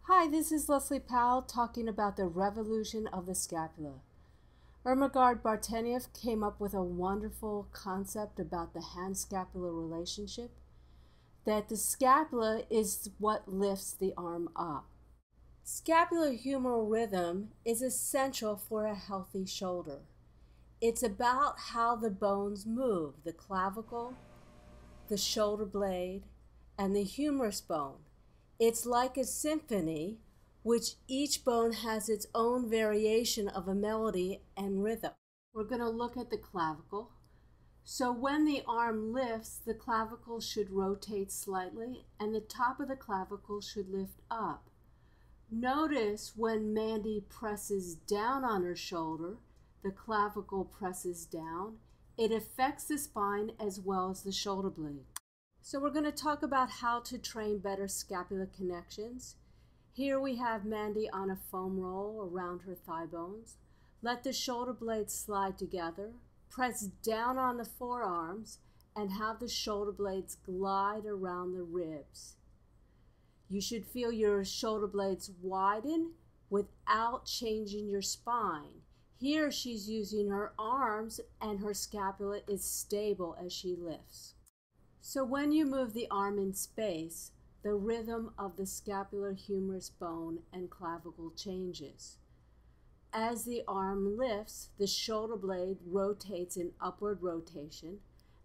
Hi, this is Leslie Powell talking about the revolution of the scapula. Irmagard Bartenieff came up with a wonderful concept about the hand-scapula relationship, that the scapula is what lifts the arm up. Scapular humeral rhythm is essential for a healthy shoulder. It's about how the bones move, the clavicle, the shoulder blade, and the humerus bone. It's like a symphony, which each bone has its own variation of a melody and rhythm. We're going to look at the clavicle. So when the arm lifts, the clavicle should rotate slightly and the top of the clavicle should lift up. Notice when Mandy presses down on her shoulder, the clavicle presses down. It affects the spine as well as the shoulder blade. So we're going to talk about how to train better scapular connections. Here we have Mandy on a foam roll around her thigh bones. Let the shoulder blades slide together. Press down on the forearms and have the shoulder blades glide around the ribs. You should feel your shoulder blades widen without changing your spine. Here she's using her arms and her scapula is stable as she lifts. So when you move the arm in space, the rhythm of the scapular humerus bone and clavicle changes. As the arm lifts, the shoulder blade rotates in upward rotation,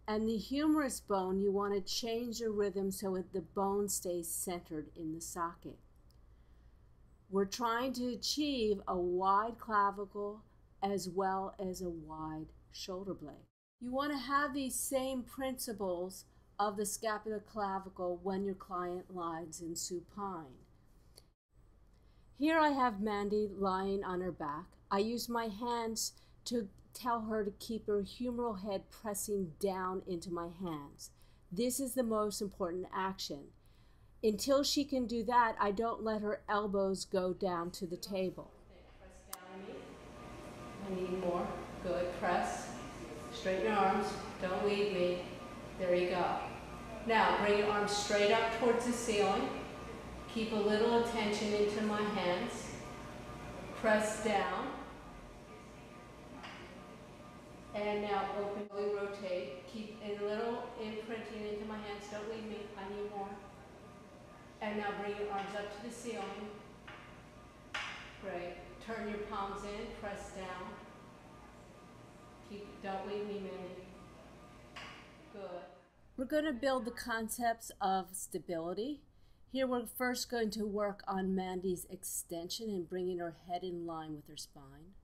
and the humerus bone, you want to change the rhythm so that the bone stays centered in the socket. We're trying to achieve a wide clavicle as well as a wide shoulder blade. You want to have these same principles of the scapular clavicle when your client lies in supine. Here I have Mandy lying on her back. I use my hands to tell her to keep her humeral head pressing down into my hands. This is the most important action. Until she can do that, I don't let her elbows go down to the table. Press down on me. I need more. Good. Press. Straighten your arms. Don't leave me. There you go. Now bring your arms straight up towards the ceiling. Keep a little attention into my hands. Press down. And now openly rotate. Keep a little imprinting into my hands. Don't leave me. I need more. And now bring your arms up to the ceiling. Great. Turn your palms in. Press down. Don't leave me, Mandy. Good. We're going to build the concepts of stability. Here we're first going to work on Mandy's extension and bringing her head in line with her spine.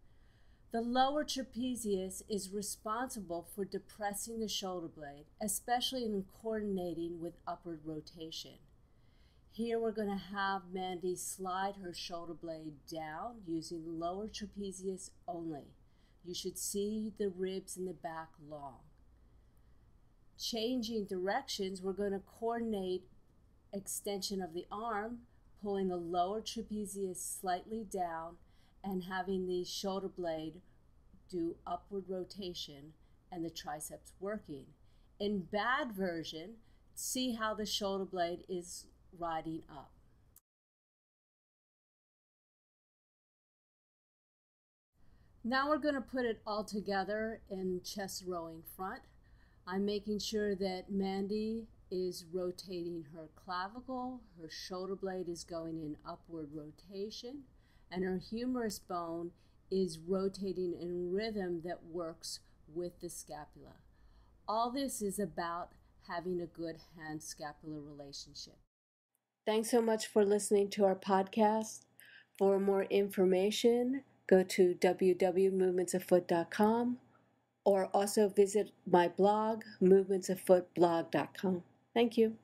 The lower trapezius is responsible for depressing the shoulder blade, especially in coordinating with upward rotation. Here we're going to have Mandy slide her shoulder blade down using lower trapezius only. You should see the ribs in the back long. Changing directions, we're going to coordinate extension of the arm, pulling the lower trapezius slightly down and having the shoulder blade do upward rotation and the triceps working. In bad version, see how the shoulder blade is riding up. Now we're going to put it all together in chest rowing front. I'm making sure that Mandy is rotating her clavicle, her shoulder blade is going in upward rotation, and her humerus bone is rotating in rhythm that works with the scapula. All this is about having a good hand-scapular relationship. Thanks so much for listening to our podcast. For more information, go to www.movementsoffoot.com or also visit my blog, movementsoffootblog.com. Thank you.